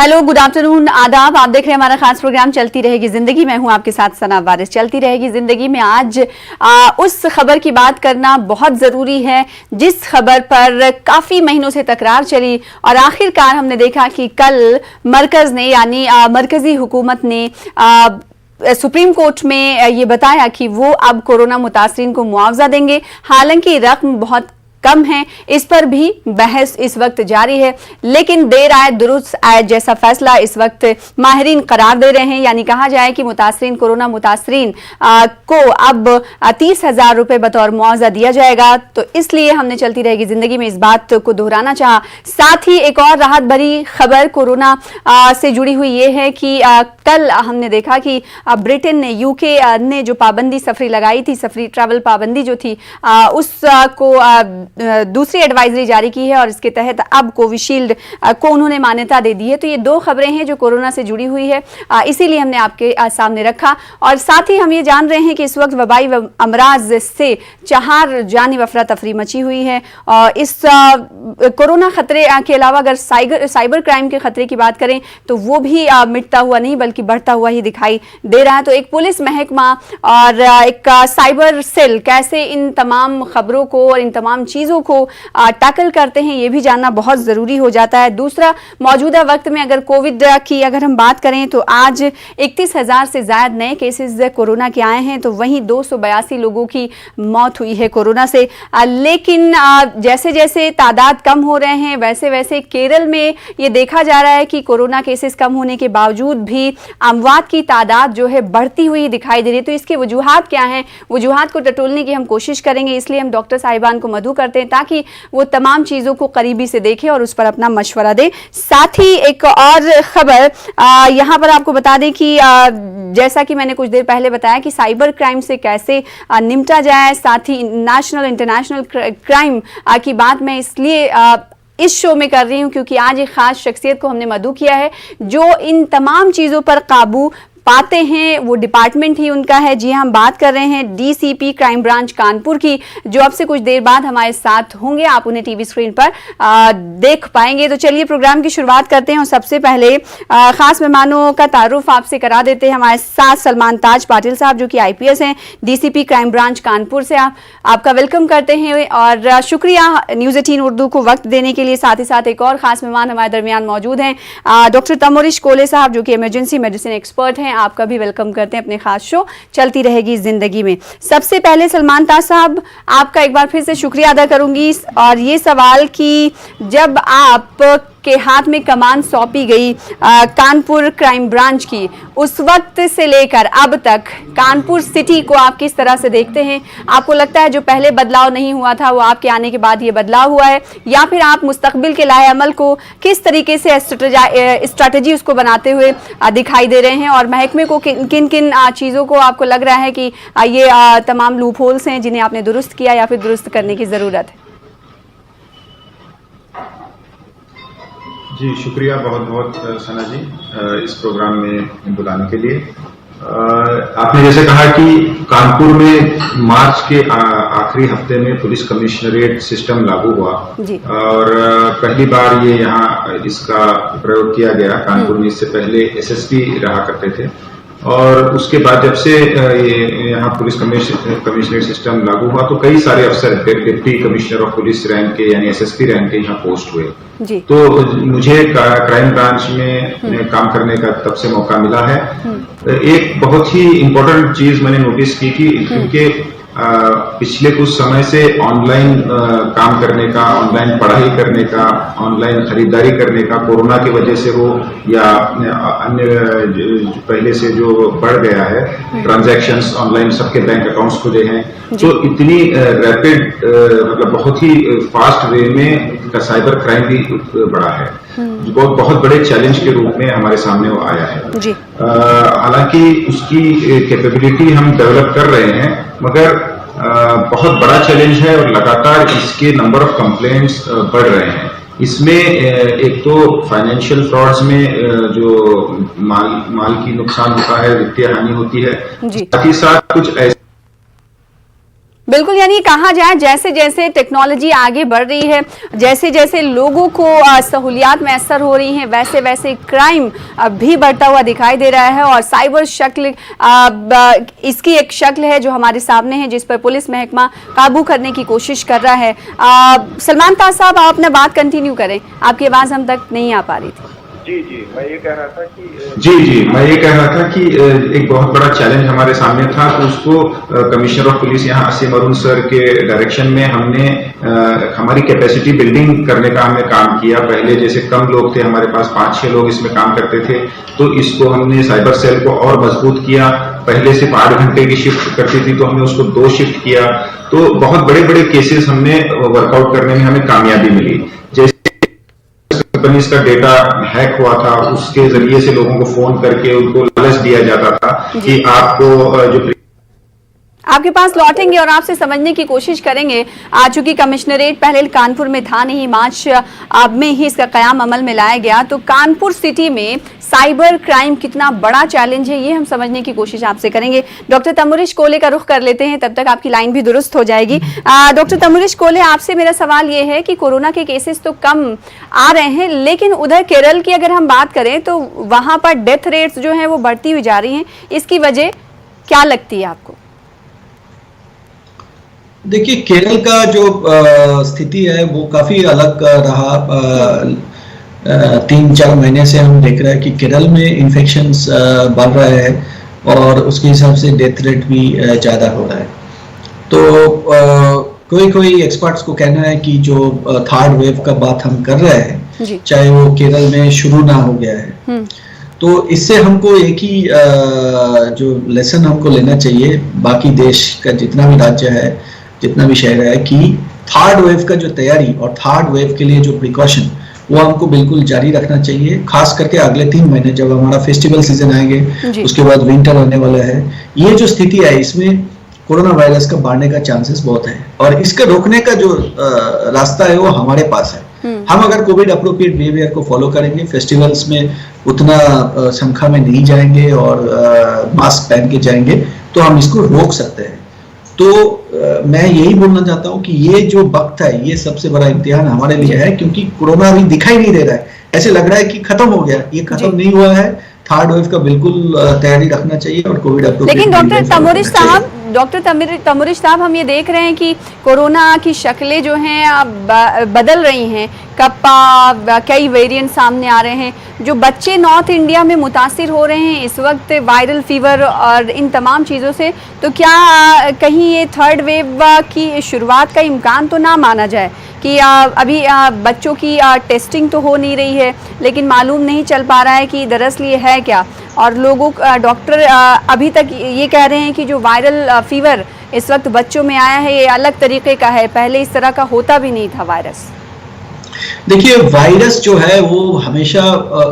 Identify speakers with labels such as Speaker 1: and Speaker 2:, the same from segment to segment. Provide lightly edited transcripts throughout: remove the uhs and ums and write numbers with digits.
Speaker 1: Hello, good afternoon, आदाब। आप देख रहे हैं हमारा खास प्रोग्राम चलती रहेगी जिंदगी। मैं हूं आपके साथ सना वारिस। चलती रहेगी जिंदगी में आज उस खबर की बात करना बहुत जरूरी है जिस खबर पर काफी महीनों से तकरार चली और आखिरकार हमने देखा कि कल मरकज ने यानी मरकजी हुकूमत ने सुप्रीम कोर्ट में ये बताया कि वो अब कोरोना मुतासरीन को मुआवजा देंगे। हालांकि रकम बहुत कम है, इस पर भी बहस इस वक्त जारी है, लेकिन देर आए दुरुस्त आए जैसा फैसला इस वक्त माहिरीन करार दे रहे हैं। यानी कहा जाए कि मुतासरीन कोरोना मुतासरीन को अब 30,000 रुपए बतौर मुआवजा दिया जाएगा। तो इसलिए हमने चलती रहेगी जिंदगी में इस बात को दोहराना चाहा। साथ ही एक और राहत भरी खबर कोरोना से जुड़ी हुई ये है कि कल हमने देखा कि ब्रिटेन ने, यूके ने जो पाबंदी सफरी लगाई थी, सफरी ट्रैवल पाबंदी जो थी, उसको दूसरी एडवाइजरी जारी की है और इसके तहत अब कोविशील्ड को उन्होंने मान्यता दे दी है। तो ये दो खबरें हैं जो कोरोना से जुड़ी हुई है, इसीलिए हमने आपके सामने रखा। और साथ ही हम ये जान रहे हैं कि इस वक्त वबाई अमराज से 4 जानी अफरा तफरी मची हुई है। और इस कोरोना खतरे के अलावा अगर साइबर क्राइम के खतरे की बात करें तो वो भी मिटता हुआ नहीं बल्कि बढ़ता हुआ ही दिखाई दे रहा है। तो एक पुलिस महकमा और एक साइबर सेल कैसे इन तमाम खबरों को और इन तमाम चीजों को टैकल करते हैं, ये भी जानना बहुत जरूरी हो जाता है। दूसरा, मौजूदा वक्त में अगर कोविड की अगर हम बात करें तो आज 31,000 से ज्यादा नए केसेस कोरोना के आए हैं, तो वहीं 282 लोगों की मौत हुई है कोरोना से। लेकिन जैसे जैसे तादाद कम हो रहे हैं वैसे वैसे केरल में ये देखा जा रहा है कि कोरोना केसेस कम होने के बावजूद भी अमवात की तादाद जो है बढ़ती हुई दिखाई दे रही है। तो इसके वजूहात क्या हैं, वजूहात को टटोलने की हम कोशिश करेंगे, इसलिए हम डॉक्टर साहिबान को मदऊ करते हैं ताकि वो तमाम चीजों को करीबी से देखें और उस पर अपना मशवरा दे। साथ ही एक और खबर यहां पर आपको बता दें कि जैसा कि मैंने कुछ देर पहले बताया कि साइबर क्राइम से कैसे निपटा जाए, साथ ही नेशनल इंटरनेशनल क्राइम की बात मैं इसलिए इस शो में कर रही हूं क्योंकि आज एक खास शख्सियत को हमने मदऊ किया है जो इन तमाम चीजों पर काबू पाते हैं। वो डिपार्टमेंट ही उनका है। जी, हम बात कर रहे हैं डीसीपी क्राइम ब्रांच कानपुर की, जो अब से कुछ देर बाद हमारे साथ होंगे। आप उन्हें टीवी स्क्रीन पर देख पाएंगे। तो चलिए प्रोग्राम की शुरुआत करते हैं और सबसे पहले खास मेहमानों का तारुफ आपसे करा देते हैं। हमारे साथ सलमान ताज पाटिल साहब जो कि आईपीएस हैं, डीसीपी क्राइम ब्रांच कानपुर से। आपका वेलकम करते हैं और शुक्रिया न्यूज़ 18 उर्दू को वक्त देने के लिए। साथ ही साथ एक और खास मेहमान हमारे दरमियान मौजूद हैं, डॉक्टर तमोरिश कोले साहब जो कि इमरजेंसी मेडिसिन एक्सपर्ट हैं। आपका भी वेलकम करते हैं अपने खास शो चलती रहेगी जिंदगी में। सबसे पहले सलमान ताज साहब, आपका एक बार फिर से शुक्रिया अदा करूंगी और ये सवाल कि जब आप के हाथ में कमान सौंपी गई कानपुर क्राइम ब्रांच की, उस वक्त से लेकर अब तक कानपुर सिटी को आप किस तरह से देखते हैं? आपको लगता है जो पहले बदलाव नहीं हुआ था वो आपके आने के बाद ये बदलाव हुआ है, या फिर आप मुस्तकबिल के लाए अमल को किस तरीके से स्ट्रैटेजी उसको बनाते हुए दिखाई दे रहे हैं और महकमे को किन किन चीज़ों को आपको लग रहा है कि ये तमाम लूप होल्स हैं जिन्हें आपने दुरुस्त किया या फिर दुरुस्त करने की ज़रूरत है?
Speaker 2: जी, शुक्रिया बहुत बहुत सना जी इस प्रोग्राम में बुलाने के लिए। आपने जैसे कहा कि कानपुर में मार्च के आखिरी हफ्ते में पुलिस कमिश्नरेट सिस्टम लागू हुआ और पहली बार ये यहाँ इसका प्रयोग किया गया। कानपुर में इससे पहले एसएसपी रहा करते थे और उसके बाद जब से यहाँ पुलिस कमिश्नरेट सिस्टम लागू हुआ तो कई सारे अफसर deputy commissioner of police rank के यानी एसएसपी रैंक के यहाँ पोस्ट हुए। तो मुझे क्राइम ब्रांच में काम करने का तब से मौका मिला है। एक बहुत ही इम्पोर्टेंट चीज मैंने नोटिस की थी, क्योंकि पिछले कुछ समय से ऑनलाइन काम करने का, ऑनलाइन पढ़ाई करने का, ऑनलाइन खरीदारी करने का, कोरोना की वजह से हो या अन्य पहले से जो बढ़ गया है ट्रांजैक्शंस ऑनलाइन, सबके बैंक अकाउंट्स खुले हैं, तो इतनी रैपिड मतलब बहुत ही फास्ट वे में साइबर क्राइम भी बढ़ा है, जो बहुत बड़े चैलेंज के रूप में हमारे सामने वो आया है। हालांकि उसकी कैपेबिलिटी हम डेवलप कर रहे हैं, मगर बहुत बड़ा चैलेंज है और लगातार इसके नंबर ऑफ कंप्लेंट्स बढ़ रहे हैं। इसमें एक तो फाइनेंशियल फ्रॉड्स में जो माल की नुकसान होता है, वित्तीय हानि होती है, साथ ही साथ कुछ ऐसे
Speaker 1: बिल्कुल, यानी कहा जाए जैसे जैसे टेक्नोलॉजी आगे बढ़ रही है, जैसे जैसे लोगों को सहूलियात मैसर हो रही हैं, वैसे वैसे क्राइम भी बढ़ता हुआ दिखाई दे रहा है। और साइबर शक्ल इसकी एक शक्ल है जो हमारे सामने है, जिस पर पुलिस महकमा काबू करने की कोशिश कर रहा है। सलमान ताज साहब, आप अपना बात कंटिन्यू करें, आपकी आवाज़ हम तक नहीं आ पा रही थी।
Speaker 2: जी, मैं ये कह रहा था कि एक बहुत बड़ा चैलेंज हमारे सामने था, तो उसको कमिश्नर ऑफ पुलिस यहाँ असीम अरुण सर के डायरेक्शन में हमने हमारी कैपेसिटी बिल्डिंग करने का हमने काम किया। पहले जैसे कम लोग थे, हमारे पास 5-6 लोग इसमें काम करते थे, तो इसको हमने साइबर सेल को और मजबूत किया। पहले सिर्फ 8 घंटे की शिफ्ट करती थी, तो हमने उसको 2 शिफ्ट किया। तो बहुत बड़े बड़े केसेस हमने वर्कआउट करने में हमें कामयाबी मिली। जैसे कंपनीज का डेटा हैक हुआ था, उसके जरिए से लोगों को फोन करके उनको लालच दिया जाता था कि आपको जो
Speaker 1: आपके पास लौटेंगे और आपसे समझने की कोशिश करेंगे। चूंकि कमिश्नरेट पहले कानपुर में था नहीं, मार्च में ही इसका कयाम अमल में लाया गया, तो कानपुर सिटी में साइबर क्राइम कितना बड़ा चैलेंज है, ये हम समझने की कोशिश आपसे करेंगे। डॉक्टर तमुरिश कोले का रुख कर लेते हैं, तब तक आपकी लाइन भी दुरुस्त हो जाएगी। डॉक्टर तमुरिश कोले, आपसे मेरा सवाल ये है कि कोरोना के केसेस तो कम आ रहे हैं, लेकिन उधर केरल की अगर हम बात करें तो वहां पर डेथ रेट्स जो है वो बढ़ती हुई जा रही हैं। इसकी वजह क्या लगती है आपको?
Speaker 3: देखिए, केरल का जो स्थिति है वो काफ़ी अलग रहा। 3-4 महीने से हम देख रहे हैं कि केरल में इन्फेक्शंस बढ़ रहे हैं और उसके हिसाब से डेथ रेट भी ज़्यादा हो रहा है। तो कोई एक्सपर्ट्स को कहना है कि जो थर्ड वेव का बात हम कर रहे हैं, चाहे वो केरल में शुरू ना हो गया है, तो इससे हमको एक ही जो लेसन हमको लेना चाहिए, बाकी देश का जितना भी राज्य है, जितना भी शहर है, कि थर्ड वेव का जो तैयारी और थर्ड वेव के लिए जो प्रिकॉशन वो हमको बिल्कुल जारी रखना चाहिए। खास करके अगले 3 महीने जब हमारा फेस्टिवल सीजन आएंगे, उसके बाद विंटर आने वाला है, ये जो स्थिति है इसमें कोरोना वायरस का बढ़ने का चांसेस बहुत है और इसके रोकने का जो रास्ता है वो हमारे पास है। हम अगर कोविड अप्रोप्रिएट बिहेवियर को फॉलो करेंगे, फेस्टिवल्स में उतना संख्या में नहीं जाएंगे और मास्क पहन के जाएंगे, तो हम इसको रोक सकते हैं। तो मैं यही बोलना चाहता हूं कि ये जो वक्त है ये सबसे बड़ा इम्तिहान हमारे लिए है, क्योंकि कोरोना अभी दिखाई नहीं दे रहा है, ऐसे लग रहा है कि खत्म हो गया, ये खत्म नहीं हुआ है। थर्ड वेव का बिल्कुल तैयारी रखना चाहिए और कोविड अप्रोप्रिएट।
Speaker 1: लेकिन डॉक्टर तमुरिश साहब, हम ये देख रहे हैं कि कोरोना की शक्लें जो हैं बदल रही हैं, कप्पा, कई वेरिएंट सामने आ रहे हैं। जो बच्चे नॉर्थ इंडिया में मुतासिर हो रहे हैं इस वक्त वायरल फीवर और इन तमाम चीज़ों से, तो क्या कहीं ये थर्ड वेव की शुरुआत का इम्कान तो ना माना जाए कि अभी बच्चों की टेस्टिंग तो हो नहीं रही है, लेकिन मालूम नहीं चल पा रहा है कि दरअसल ये है क्या, और लोगों डॉक्टर अभी तक ये कह रहे हैं कि जो वायरल फीवर इस वक्त बच्चों में आया है ये अलग तरीके का है, पहले इस तरह का होता भी नहीं था वायरस।
Speaker 3: देखिए, वायरस जो है वो हमेशा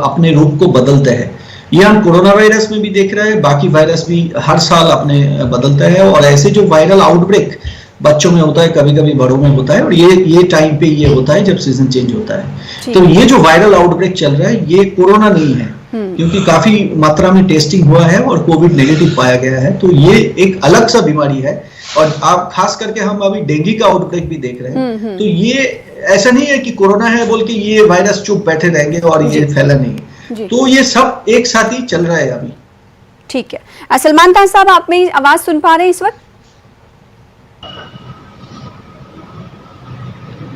Speaker 3: अपने रूप को बदलते हैं। ये हम कोरोना वायरस में भी देख रहे हैं, बाकी वायरस भी हर साल अपने बदलते हैं और ऐसे जो वायरल आउटब्रेक बच्चों में होता है, कभी कभी बड़ों में होता है, और ये टाइम पे ये होता है जब सीजन चेंज होता है। तो ये जो वायरल आउटब्रेक चल रहा है ये कोरोना नहीं है, क्योंकि काफी मात्रा में टेस्टिंग हुआ है और कोविड नेगेटिव पाया गया है। तो ये एक अलग सा बीमारी है और आप खास करके हम अभी डेंगू का आउटब्रेक भी देख रहे हैं। तो ये ऐसा नहीं है कि कोरोना है बोल के ये वायरस चुप बैठे रहेंगे और ये फैला नहीं, तो ये सब एक साथ ही चल रहा है अभी।
Speaker 1: ठीक है। सलमान ताज साहब, आप मेरी आवाज सुन पा रहे हैं इस वक्त?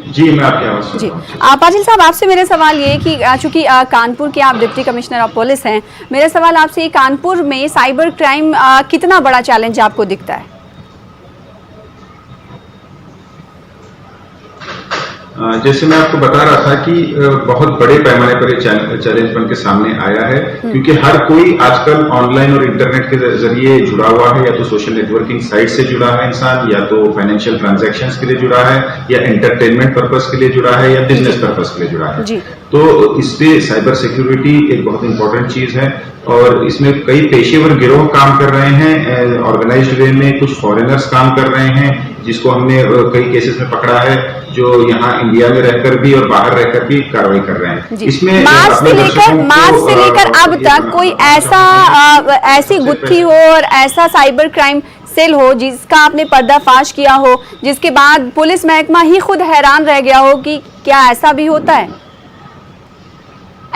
Speaker 2: जी, मैं आपकी आवाज सुन रहा हूं।
Speaker 1: पाटिल साहब, आपसे मेरा सवाल ये कि चूंकि कानपुर के आप डिप्टी कमिश्नर ऑफ पुलिस हैं, मेरा सवाल आपसे, कानपुर में साइबर क्राइम कितना बड़ा चैलेंज आपको दिखता है?
Speaker 2: जैसे मैं आपको बता रहा था कि बहुत बड़े पैमाने पर ये चैलेंज बन के सामने आया है, क्योंकि हर कोई आजकल ऑनलाइन और इंटरनेट के जरिए जुड़ा हुआ है। या तो सोशल नेटवर्किंग साइट से जुड़ा है इंसान, या तो फाइनेंशियल ट्रांजैक्शंस के लिए जुड़ा है, या एंटरटेनमेंट पर्पस के लिए जुड़ा है, या बिजनेस पर्पस के लिए जुड़ा है। तो इस पे साइबर सिक्योरिटी एक बहुत इंपॉर्टेंट चीज है और इसमें कई पेशेवर गिरोह काम कर रहे हैं, ऑर्गेनाइज्ड वे में कुछ फॉरेनर्स काम कर रहे हैं, जिसको हमने कई केसेस में पकड़ा है, जो यहाँ इंडिया में रहकर भी और बाहर रहकर भी कार्रवाई कर रहे हैं। इसमें
Speaker 1: मार्च से लेकर अब तक कोई ऐसी गुत्थी हो और ऐसा साइबर क्राइम सेल हो जिसका आपने पर्दाफाश किया हो, जिसके बाद पुलिस महकमा ही खुद हैरान रह गया हो कि क्या ऐसा भी होता है?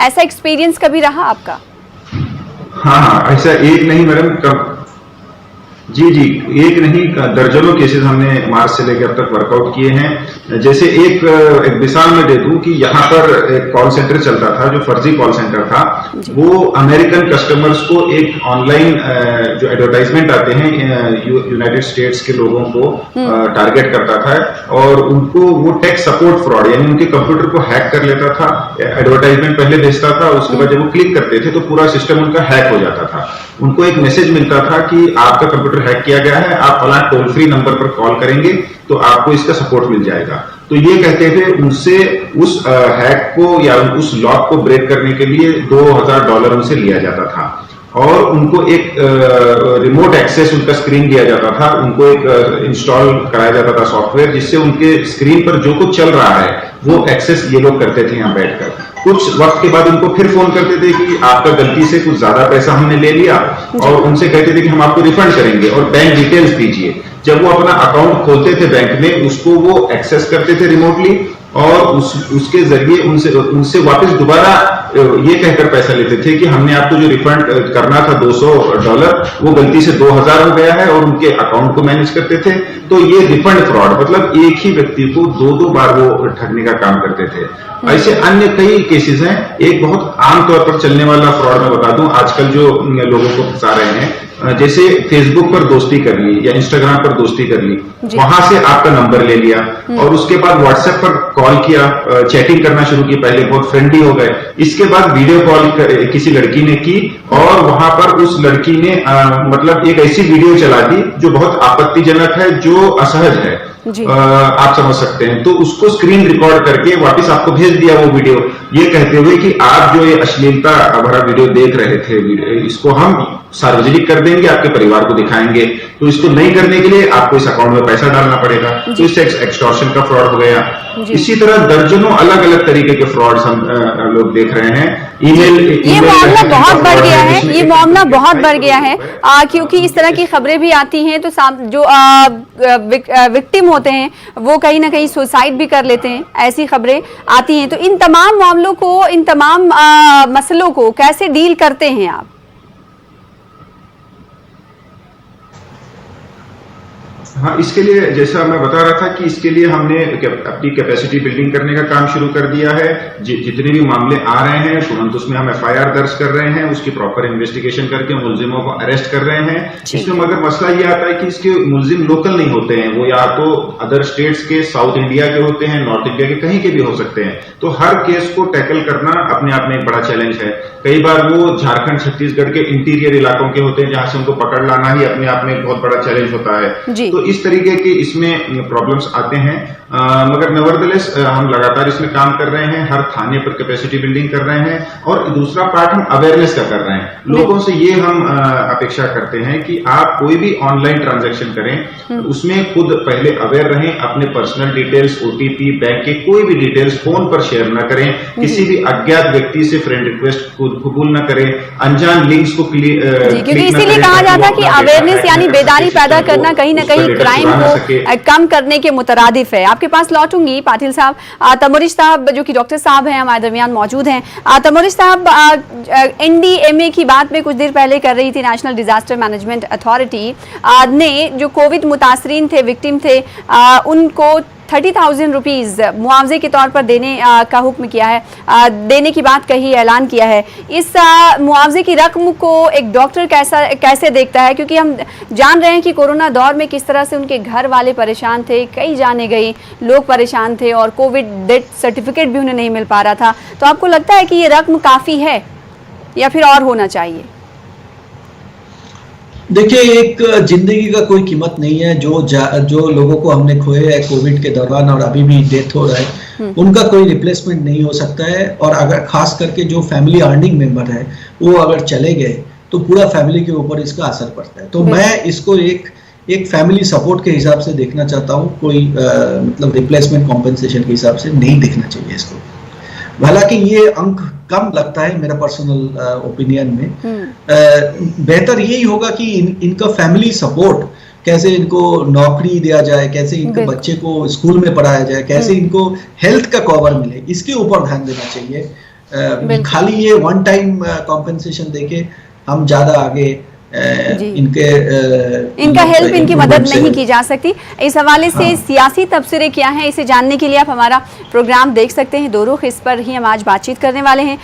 Speaker 1: ऐसा एक्सपीरियंस कभी रहा आपका?
Speaker 2: हाँ, ऐसा एक नहीं मैडम, जी, एक नहीं दर्जनों केसेस हमने मार्च से लेकर अब तक वर्कआउट किए हैं। जैसे एक मिसाल में दे दूं कि यहाँ पर एक कॉल सेंटर चलता था जो फर्जी कॉल सेंटर था, वो अमेरिकन कस्टमर्स को एक ऑनलाइन जो एडवर्टाइजमेंट आते हैं यूनाइटेड स्टेट्स के लोगों को टारगेट करता था और उनको वो टेक सपोर्ट फ्रॉड यानी उनके कंप्यूटर को हैक कर लेता था। एडवर्टाइजमेंट पहले भेजता था, उसके बाद जब वो क्लिक करते थे तो पूरा सिस्टम उनका हैक हो जाता था। उनको एक मैसेज मिलता था कि आपका कंप्यूटर हैक किया गया है, आप फलां टोल फ्री नंबर पर कॉल करेंगे तो आपको इसका सपोर्ट मिल जाएगा। तो ये कहते थे उनसे उस हैक को या उस लॉक को ब्रेक करने के लिए $2000 उनसे लिया जाता था और उनको एक रिमोट एक्सेस उनका स्क्रीन दिया जाता था, उनको एक इंस्टॉल कराया जाता था सॉफ्टवेयर जिससे उनके स्क्रीन पर जो कुछ चल रहा है वो एक्सेस ये लोग करते थे यहाँ बैठकर। कुछ वक्त के बाद उनको फिर फोन करते थे कि आपका गलती से कुछ ज्यादा पैसा हमने ले लिया और उनसे कहते थे कि हम आपको रिफंड करेंगे और बैंक डिटेल्स दीजिए। जब वो अपना अकाउंट खोलते थे बैंक में, उसको वो एक्सेस करते थे रिमोटली और उसके जरिए उनसे वापस दोबारा ये कहकर पैसा लेते थे कि हमने आपको जो रिफंड करना था $200 वो गलती से 2000 हो गया है और उनके अकाउंट को मैनेज करते थे। तो ये रिफंड फ्रॉड मतलब एक ही व्यक्ति को दो बार वो ठगने का काम करते थे। ऐसे अन्य कई केसेस हैं। एक बहुत आम तौर पर चलने वाला फ्रॉड मैं बता दूं, आजकल जो लोगों को फंसा रहे हैं, जैसे फेसबुक पर दोस्ती कर ली या इंस्टाग्राम पर दोस्ती कर ली, वहां से आपका नंबर ले लिया और उसके बाद व्हाट्सएप पर कॉल किया, चैटिंग करना शुरू की, पहले बहुत फ्रेंडली हो गए। इसके बाद वीडियो कॉल किसी लड़की ने की और वहां पर उस लड़की ने मतलब एक ऐसी वीडियो चला दी जो बहुत आपत्तिजनक है, जो असहज है, आप समझ सकते हैं। तो उसको स्क्रीन रिकॉर्ड करके वापस आपको भेज दिया वो वीडियो, ये कहते हुए कि आप जो ये अश्लीलता भरा वीडियो देख रहे थे, इसको हम सार्वजनिक कर देंगे, आपके परिवार को दिखाएंगे। तो इसको नहीं करने के लिए आपको इस अकाउंट में पैसा डालना पड़ेगा। तो इससे एक्सटॉर्शन का फ्रॉड हो गया। इसी तरह दर्जनों अलग अलग तरीके के फ्रॉड्स हम लोग देख रहे हैं। ईमेल
Speaker 1: ये मामला बहुत बढ़ गया है, ये मामला बहुत बढ़ गया है क्योंकि इस तरह की खबरें भी आती हैं तो जो विक्टिम होते हैं वो कहीं ना कहीं सुसाइड भी कर लेते हैं, ऐसी खबरें आती हैं। तो इन तमाम मामलों को, इन तमाम मसलों को कैसे डील करते हैं आप?
Speaker 2: हाँ, इसके लिए जैसा मैं बता रहा था कि इसके लिए हमने अपनी कैपेसिटी बिल्डिंग करने का काम शुरू कर दिया है। जितने भी मामले आ रहे हैं तुरंत उसमें हम FIR दर्ज कर रहे हैं, उसकी प्रॉपर इन्वेस्टिगेशन करके मुलजिमों को अरेस्ट कर रहे हैं। इसमें मगर मसला ये आता है कि इसके मुलजिम लोकल नहीं होते हैं, वो या तो अदर स्टेट्स के, साउथ इंडिया के होते हैं, नॉर्थ इंडिया के, कहीं के भी हो सकते हैं। तो हर केस को टैकल करना अपने आप में एक बड़ा चैलेंज है। कई बार वो झारखंड, छत्तीसगढ़ के इंटीरियर इलाकों के होते हैं जहां से उनको पकड़ लाना ही अपने आप में एक बहुत बड़ा चैलेंज होता है। तो इस तरीके के इसमें प्रॉब्लम्स आते हैं, मगर नेवरदलेस हम लगातार इसमें काम कर रहे हैं, हर थाने पर कैपेसिटी बिल्डिंग कर रहे हैं। और दूसरा पार्ट हम अवेयरनेस का कर रहे हैं। लोगों से ये हम अपेक्षा करते हैं कि आप कोई भी ऑनलाइन ट्रांजैक्शन करें उसमें खुद पहले अवेयर रहें, अपने पर्सनल डिटेल्स, OTP, बैंक के कोई भी डिटेल्स फोन पर शेयर न करें, किसी भी अज्ञात व्यक्ति से फ्रेंड रिक्वेस्ट कबूल न करें, अनजान लिंक्स को
Speaker 1: क्योंकि इसीलिए कहा जाता है कि अवेयरनेस यानी बेदारी पैदा करना कहीं ना कहीं क्राइम को कम करने के मुतरादिफ है। आपके पास लौटूंगी पाटिल साहब। तमुरिश साहब जो कि डॉक्टर साहब हैं हमारे दरमियान मौजूद हैं। तमुरिश साहब, NDMA की बात में कुछ देर पहले कर रही थी, नेशनल डिजास्टर मैनेजमेंट अथॉरिटी ने जो कोविड मुतासरीन थे, विक्टिम थे, उनको 30,000 रुपीज मुआवजे के तौर पर देने का हुक्म किया है, देने की बात कही, ऐलान किया है। इस मुआवजे की रकम को एक डॉक्टर कैसे देखता है, क्योंकि हम जान रहे हैं कि कोरोना दौर में किस तरह से उनके घर वाले परेशान थे, कई जाने गई लोग परेशान थे और कोविड डेथ सर्टिफिकेट भी उन्हें नहीं मिल पा रहा था। तो आपको लगता है कि ये रकम काफ़ी है या फिर और होना चाहिए?
Speaker 3: देखिए, एक जिंदगी का कोई कीमत नहीं है। जो लोगों को हमने खोए है कोविड के दौरान और अभी भी डेथ हो रहा है, उनका कोई रिप्लेसमेंट नहीं हो सकता है। और अगर खास करके जो फैमिली अर्निंग मेंबर है वो अगर चले गए तो पूरा फैमिली के ऊपर इसका असर पड़ता है। तो मैं इसको एक फैमिली सपोर्ट के हिसाब से देखना चाहता हूँ, कोई मतलब रिप्लेसमेंट कॉम्पेंसेशन के हिसाब से नहीं देखना चाहिए इसको। हालांकि ये अंक कम लगता है मेरा पर्सनल ओपिनियन में। बेहतर यही होगा कि इनका फैमिली सपोर्ट कैसे इनको नौकरी दिया जाए, कैसे इनके बच्चे को स्कूल में पढ़ाया जाए, कैसे इनको हेल्थ का कवर मिले, इसके ऊपर ध्यान देना चाहिए। खाली ये वन टाइम कॉम्पेंसेशन देके हम ज्यादा आगे
Speaker 1: इनका हेल्प, इनकी मदद नहीं की जा सकती। इस हवाले से सियासी तबसरे क्या हैं, इसे जानने के लिए आप हमारा प्रोग्राम देख सकते हैं। दो रुख, इस पर ही हम आज बातचीत करने वाले हैं।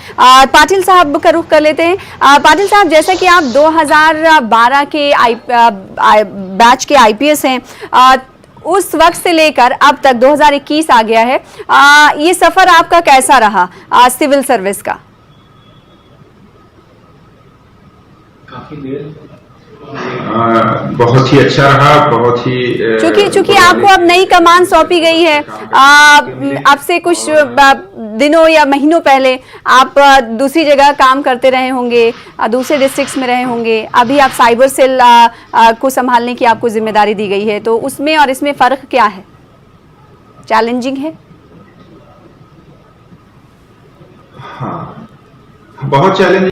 Speaker 1: पाटिल साहब का रुख कर लेते हैं। पाटिल साहब, जैसा कि आप 2012 के बैच के IPS हैं, उस वक्त से लेकर अब तक 2021 आ गया है, ये सफर आपका कैसा रहा सिविल सर्विस का?
Speaker 3: काफी देर
Speaker 2: बहुत ही अच्छा रहा, बहुत ही
Speaker 1: चूंकि आपको अब नई कमान सौंपी गई है, अब से कुछ दिनों या महीनों पहले आप दूसरी जगह काम करते रहे होंगे, दूसरे डिस्ट्रिक्ट्स में रहे होंगे, अभी आप साइबर सेल को संभालने की आपको जिम्मेदारी दी गई है, तो उसमें और इसमें फर्क क्या है? चैलेंजिंग है?
Speaker 2: हाँ, बहुत चैलेंजिंग।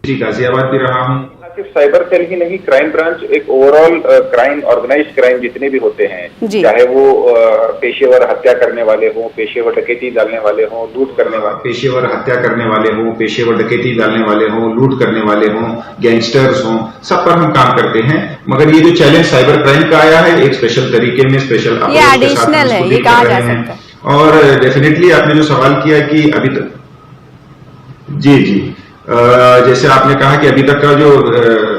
Speaker 2: गाजियाबाद भी रहा हूँ।
Speaker 4: सिर्फ साइबर सेल ही नहीं, क्राइम ब्रांच एक ओवरऑल क्राइम, ऑर्गेनाइज्ड क्राइम जितने भी होते हैं, चाहे वो पेशेवर हत्या करने वाले हों, पेशेवर डकैती डालने वाले हों, लूट करने वाले,
Speaker 2: पेशेवर हत्या करने वाले हों, पेशेवर डकैती डालने वाले हों, लूट करने वाले हों, गैंगस्टर्स हों, सब पर हम काम करते हैं। मगर ये जो चैलेंज साइबर क्राइम का आया है, एक स्पेशल तरीके में, स्पेशल
Speaker 1: एडिशनल है, ये कहा जा सकता है।
Speaker 2: और डेफिनेटली आपने जो सवाल किया कि अभी तक, जी जैसे आपने कहा कि अभी तक का जो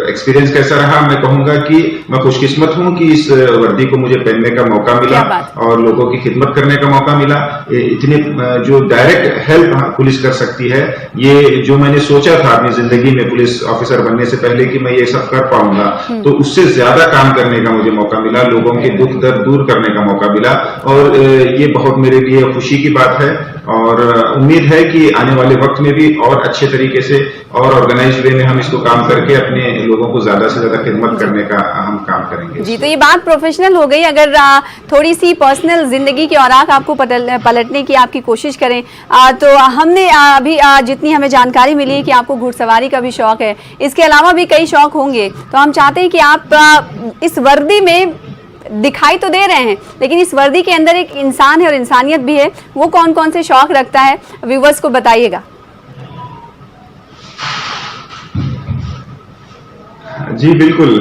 Speaker 2: एक्सपीरियंस कैसा रहा, मैं कहूंगा कि मैं खुशकिस्मत हूं कि इस वर्दी को मुझे पहनने का मौका मिला और लोगों की खिदमत करने का मौका मिला। इतने जो डायरेक्ट हेल्प पुलिस कर सकती है, ये जो मैंने सोचा था अपनी जिंदगी में पुलिस ऑफिसर बनने से पहले कि मैं ये सब कर पाऊंगा, तो उससे ज्यादा काम करने का मुझे मौका मिला, लोगों के दुख दर्द दूर करने का मौका मिला, और ये बहुत मेरे लिए खुशी की बात है। और उम्मीद है कि आने वाले वक्त में भी और अच्छे तरीके से और ऑर्गेनाइज्ड वे में हम इसको काम करके अपने लोगों को ज्यादा से ज्यादा खिदमत करने का हम काम करेंगे।
Speaker 1: जी, तो ये बात प्रोफेशनल हो गई। अगर थोड़ी सी पर्सनल जिंदगी की औराक आपको पलटने की आपकी कोशिश करें, तो हमने अभी जितनी हमें जानकारी मिली है कि आपको घुड़सवारी का भी शौक है, इसके अलावा भी कई शौक होंगे, तो हम चाहते हैं कि आप इस वर्दी में दिखाई तो दे रहे हैं, लेकिन इस वर्दी के अंदर एक इंसान है और इंसानियत भी है। वो कौन कौन से शौक रखता है, व्यूवर्स को बताइएगा।
Speaker 2: जी बिल्कुल,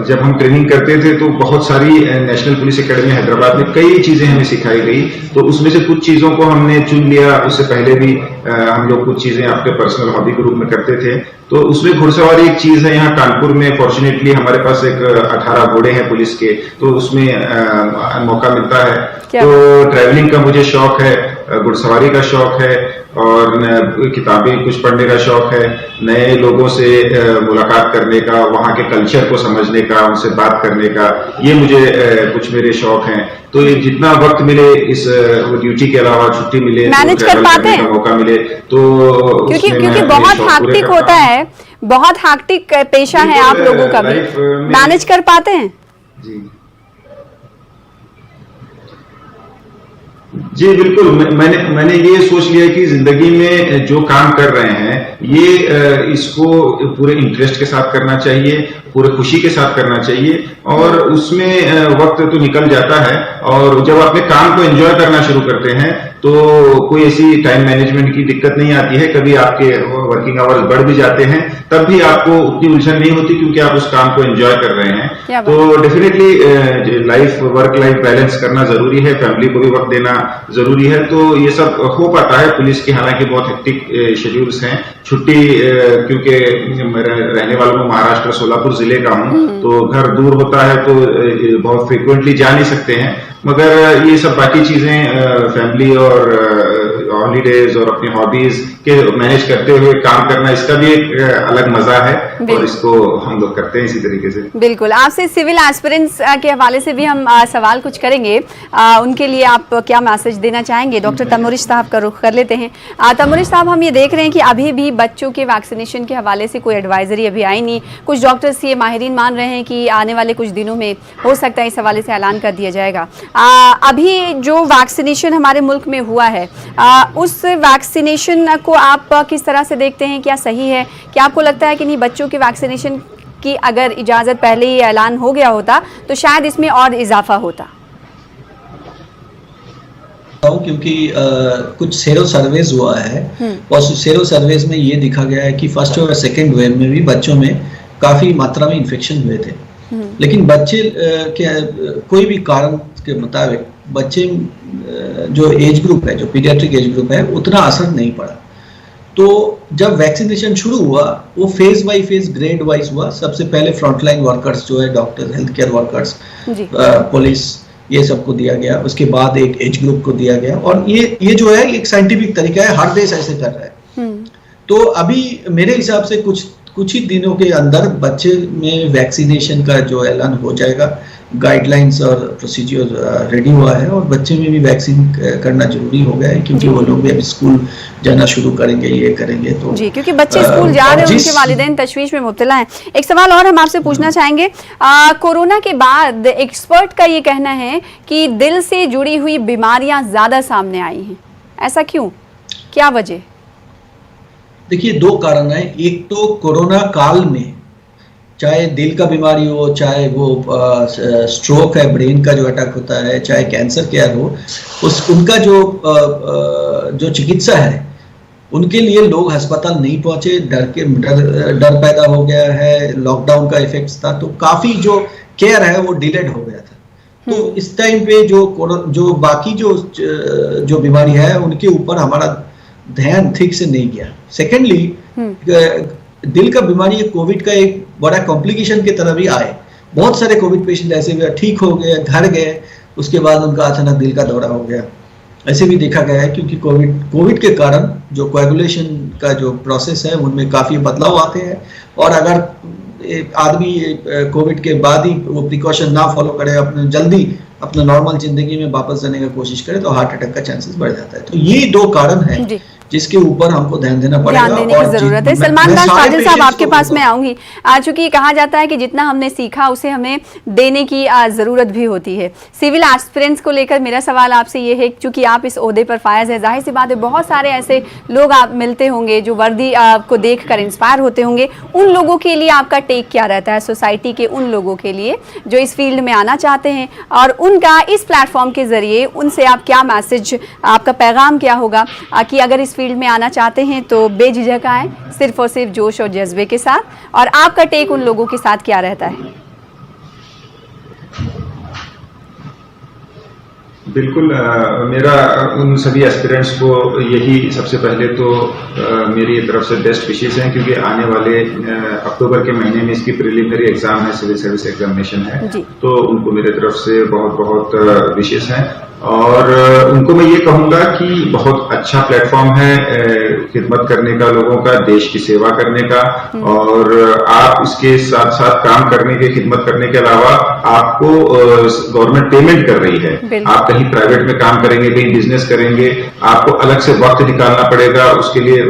Speaker 2: जब हम ट्रेनिंग करते थे तो बहुत सारी नेशनल पुलिस एकेडमी हैदराबाद में कई चीजें हमें सिखाई गई, तो उसमें से कुछ चीजों को हमने चुन लिया। उससे पहले भी हम लोग कुछ चीजें अपने पर्सनल हॉबी के रूप में करते थे, तो उसमें घुड़सवारी एक चीज है। यहाँ कानपुर में फॉर्चुनेटली हमारे पास एक 18 घोड़े हैं पुलिस के, तो उसमें मौका मिलता है। तो ट्रैवलिंग का मुझे शौक है, घुड़सवारी का शौक है, और किताबें कुछ पढ़ने का शौक है, नए लोगों से मुलाकात करने का, वहाँ के कल्चर को समझने का, उनसे बात करने का, ये मुझे कुछ मेरे शौक हैं। तो ये जितना वक्त मिले, इस ड्यूटी के अलावा छुट्टी मिले,
Speaker 1: मैनेज कर पाते हैं,
Speaker 2: मौका मिले, तो
Speaker 1: क्योंकि बहुत हैक्टिक होता है, बहुत हैक्टिक पेशा है आप लोगों का भी, मैनेज कर पाते हैं?
Speaker 2: जी बिल्कुल, मैंने ये सोच लिया कि जिंदगी में जो काम कर रहे हैं, ये इसको पूरे इंटरेस्ट के साथ करना चाहिए, पूरे खुशी के साथ करना चाहिए, और उसमें वक्त तो निकल जाता है। और जब अपने काम को एंजॉय करना शुरू करते हैं तो कोई ऐसी टाइम मैनेजमेंट की दिक्कत नहीं आती है। कभी आपके वर्किंग आवर्स बढ़ भी जाते हैं, तब भी आपको उतनी उलझन नहीं होती, क्योंकि आप उस काम को एंजॉय कर रहे हैं। तो डेफिनेटली वर्क लाइफ बैलेंस करना जरूरी है, फैमिली को भी वक्त देना जरूरी है, तो ये सब हो पाता है। पुलिस की हालांकि बहुत हेक्टिक शेड्यूल्स हैं, छुट्टी, क्योंकि रहने वालों में महाराष्ट्र सोलापुर जिले का हूं, तो घर दूर होता है, तो बहुत फ्रिक्वेंटली जा नहीं सकते हैं। मगर ये सब बाकी चीजें, फैमिली और हॉलीडेज और अपनी हॉबीज के मैनेज करते हुए काम करना, इसका भी एक अलग मजा है, और इसको हम लोग करते हैं इसी तरीके से।
Speaker 1: बिल्कुल, आपसे सिविल एस्पिरेंट्स के हवाले से भी हम सवाल कुछ करेंगे, उनके लिए आप क्या मैसेज देना चाहेंगे? डॉक्टर तमुरिश साहब का रुख कर लेते हैं। तमुरिश साहब, हम ये देख रहे हैं कि अभी भी बच्चों के वैक्सीनेशन के हवाले से कोई एडवाइजरी अभी आई नहीं। कुछ डॉक्टर्स, ये माहिरीन मान रहे हैं कि आने वाले कुछ दिनों में हो सकता है इस हवाले से ऐलान कर दिया जाएगा। अभी जो वैक्सीनेशन हमारे मुल्क में हुआ है, उस वैक्सीनेशन को आप किस तरह से देखते हैं? क्या सही है? क्या आपको लगता है कि नहीं, बच्चों के वैक्सीनेशन की अगर इजाज़त पहले ही ऐलान हो गया होता तो शायद इसमें और इजाफा होता?
Speaker 3: क्योंकि कुछ सेरो सर्वेज हुआ है और सेरो सर्वेज में ये दिखा गया है कि फर्स्ट और सेकेंड वेव में भी बच्चों में काफी मात्रा में इन्फेक्शन हुए थे, लेकिन बच्चे के कोई भी कारण के मुताबिक बच्चे जो एज ग्रुप है, जो पीडियाट्रिक एज ग्रुप है, उतना असर नहीं पड़ा। तो जब वैक्सीनेशन शुरू हुआ वो phase by phase, grade wise हुआ। सबसे पहले फ्रंटलाइन वर्कर्स जो है, doctor, health care workers, police, ये सबको दिया गया। उसके बाद एक एज ग्रुप को दिया गया और ये जो है एक साइंटिफिक तरीका है, हर देश ऐसे कर रहा है। तो अभी मेरे हिसाब से कुछ ही दिनों के अंदर बच्चे में वैक्सीनेशन का जो ऐलान हो जाएगा, गाइडलाइंस और प्रोसीजर रेडी हुआ है और बच्चे में भी वैक्सीन करना जरूरी हो गया है, क्योंकि वो लोग भी अभी स्कूल जाना शुरू करेंगे, ये करेंगे। तो
Speaker 1: जी, क्योंकि बच्चे स्कूल जा रहे हैं, उनके वालिदैन तशवीश में मुब्तला हैं। एक सवाल और हम आपसे पूछना चाहेंगे, कोरोना के बाद एक्सपर्ट का ये कहना है कि दिल से जुड़ी हुई बीमारियां ज्यादा सामने आई हैं, ऐसा क्यों, क्या वजह?
Speaker 3: देखिए, दो कारण है। एक तो कोरोना काल में चाहे दिल का बीमारी हो, चाहे वो स्ट्रोक है, ब्रेन का जो अटैक होता है, चाहे कैंसर केयर हो, उनका जो चिकित्सा है, उनके लिए लोग अस्पताल नहीं पहुंचे, डर पैदा हो गया है, लॉकडाउन का इफेक्ट था, तो काफी जो केयर है वो डिलेड हो गया था। तो इस टाइम पे जो बाकी जो बीमारी है उनके ऊपर हमारा ध्यान ठीक से नहीं गया। सेकेंडली, दिल का बीमारी कोविड का एक बड़ा कॉम्प्लिकेशन की तरह भी आए। बहुत सारे कोविड पेशेंट ऐसे भी ठीक हो गए, घर गए, उसके बाद उनका अचानक दिल का दौरा हो गया, ऐसे भी देखा गया है। क्योंकि कोविड के कारण जो कोएगुलेशन का जो प्रोसेस है उनमें काफी बदलाव आते हैं, और अगर एक आदमी कोविड के बाद ही वो प्रिकॉशन ना फॉलो करे, जल्दी अपने नॉर्मल जिंदगी में वापस जाने की कोशिश करे, तो हार्ट अटैक का चांसेस बढ़ जाता है। तो ये दो कारण है जिसके ऊपर हमको ध्यान देना पड़ेगा,
Speaker 1: ध्यान देने की जरूरत है। सलमान खान फाजिल साहब, आपके पास मैं आऊंगी। चूंकि कहा जाता है कि जितना हमने सीखा उसे हमें देने की जरूरत भी होती है। सिविल एस्पिरेंट्स को लेकर मेरा सवाल आपसे ये है, चूंकि आप इस ओहदे पर फायज है, जाहिर सी बात है बहुत सारे ऐसे लोग आप मिलते होंगे जो वर्दी को देख कर इंस्पायर होते होंगे। उन लोगों के लिए आपका टेक क्या रहता है, सोसाइटी के उन लोगों के लिए जो इस फील्ड में आना चाहते हैं, और उनका इस प्लेटफॉर्म के जरिए उनसे आप क्या मैसेज, आपका पैगाम क्या होगा कि अगर इस फील्ड में आना चाहते हैं तो बेझिझक आए, सिर्फ और सिर्फ जोश और जज्बे के साथ, और आपका टेक उन लोगों के साथ क्या रहता है?
Speaker 2: बिल्कुल, मेरा उन सभी एस्पिरेंट्स को यही सबसे पहले तो मेरी तरफ से बेस्ट विशेष हैं, क्योंकि आने वाले अक्टूबर के महीने में इसकी प्रिलिमिनरी एग्जाम है, सिविल सर्विस एग्जामिनेशन है, तो उनको मेरे तरफ से बहुत बहुत विशेष हैं। और उनको मैं ये कहूंगा कि बहुत अच्छा प्लेटफॉर्म है खिदमत करने का, लोगों का, देश की सेवा करने का, और आप इसके साथ साथ काम करने के, खिदमत करने के अलावा आपको गवर्नमेंट पेमेंट कर रही है। आप कहीं प्राइवेट में काम करेंगे, कहीं बिजनेस करेंगे, आपको अलग से वक्त निकालना पड़ेगा, उसके लिए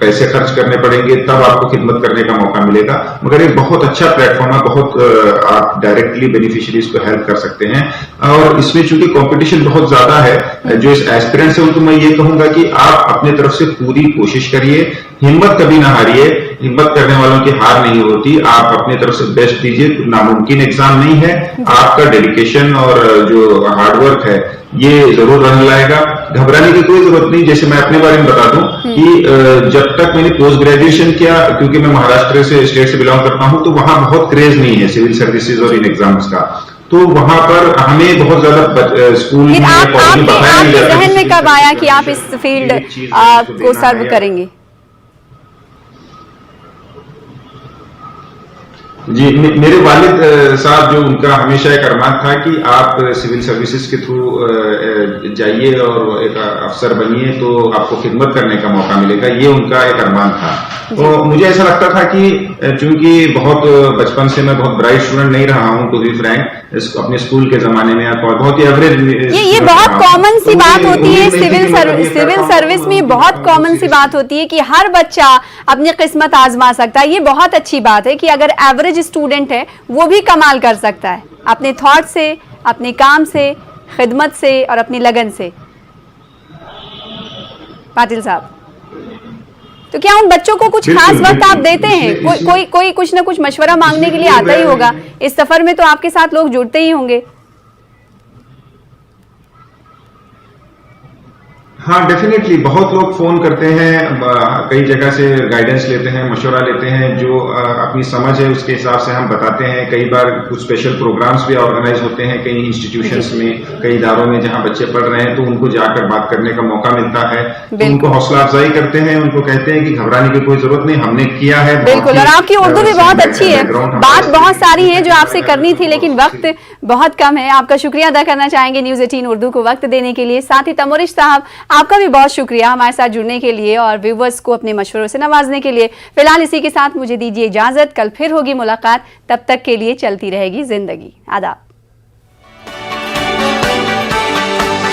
Speaker 2: पैसे खर्च करने पड़ेंगे, तब आपको खिदमत करने का मौका मिलेगा। मगर ये बहुत अच्छा प्लेटफॉर्म है, बहुत आप डायरेक्टली बेनिफिशियरीज को हेल्प कर सकते हैं। और इसमें चूंकि कॉम्पिटिशन बहुत ज्यादा है, जो इस एस्पिरेंट्स है उनको मैं ये कहूंगा कि आप अपने तरफ से पूरी कोशिश करिए, हिम्मत कभी ना हारिए, हिम्मत करने वालों की हार नहीं होती। आप अपनी तरफ से बेस्ट दीजिए, नामुमकिन एग्जाम नहीं है, आपका डेडिकेशन और जो हार्डवर्क है ये जरूर रन लाएगा। घबराने की कोई जरूरत नहीं। जैसे मैं अपने बारे में बता दूं कि जब तक मैंने पोस्ट ग्रेजुएशन किया, क्योंकि मैं महाराष्ट्र से स्टेट से बिलोंग करता हूं, तो वहां बहुत क्रेज नहीं है सिविल सर्विसेज और इन एग्जाम्स का, तो वहां पर हमें बहुत ज्यादा स्कूल में
Speaker 1: आपके जहन में कब आया कि आप इस फील्ड को सर्व करेंगे?
Speaker 2: जी, मेरे वालिद साहब, जो उनका हमेशा एक अरमान था कि आप सिविल सर्विसेज के थ्रू जाइए और एक अफसर बनिए तो आपको खिदमत करने का मौका मिलेगा, ये उनका एक अरमान था। तो मुझे ऐसा लगता था कि चूंकि बहुत बचपन से मैं बहुत ब्राइट स्टूडेंट नहीं रहा हूं, टू बी फ्रैंक, अपने स्कूल के जमाने में बहुत ही एवरेज।
Speaker 1: ये बहुत कॉमन सी बात होती है सिविल सर्विस में, बहुत कॉमन सी बात होती है कि हर बच्चा अपनी किस्मत आजमा सकता है। ये बहुत अच्छी बात है कि अगर एवरेज स्टूडेंट है वो भी कमाल कर सकता है अपने थॉट से, अपने काम से, खिदमत से और अपनी लगन से। पाटिल साहब। तो क्या उन बच्चों को कुछ खास वक्त आप देते हैं? कोई कुछ ना कुछ मशवरा मांगने के लिए आता ही होगा। इस सफर में तो आपके साथ लोग जुड़ते ही होंगे।
Speaker 2: हाँ, डेफिनेटली बहुत लोग फोन करते हैं, कई जगह से गाइडेंस लेते हैं, मशवरा लेते हैं, जो अपनी समझ है उसके हिसाब से हम बताते हैं। कई बार कुछ स्पेशल प्रोग्राम्स भी ऑर्गेनाइज होते हैं कई इंस्टीट्यूशंस में, कई इदारों में जहां बच्चे पढ़ रहे हैं, तो उनको जाकर बात करने का मौका मिलता है। तो उनको हौसला अफजाई करते हैं, उनको कहते हैं कि घबराने की कोई जरूरत नहीं, हमने किया है।
Speaker 1: बिल्कुल, और आपकी उर्दू भी बहुत अच्छी है। बात बहुत सारी है जो आपसे करनी थी, लेकिन वक्त बहुत कम है। आपका शुक्रिया अदा करना चाहेंगे न्यूज़ 18 उर्दू को वक्त देने के लिए। साथ ही तमोरिश साहब, आपका भी बहुत शुक्रिया हमारे साथ जुड़ने के लिए और व्यूवर्स को अपने मशवरों से नवाजने के लिए। फिलहाल इसी के साथ मुझे दीजिए इजाजत, कल फिर होगी मुलाकात, तब तक के लिए चलती रहेगी जिंदगी। आदाब।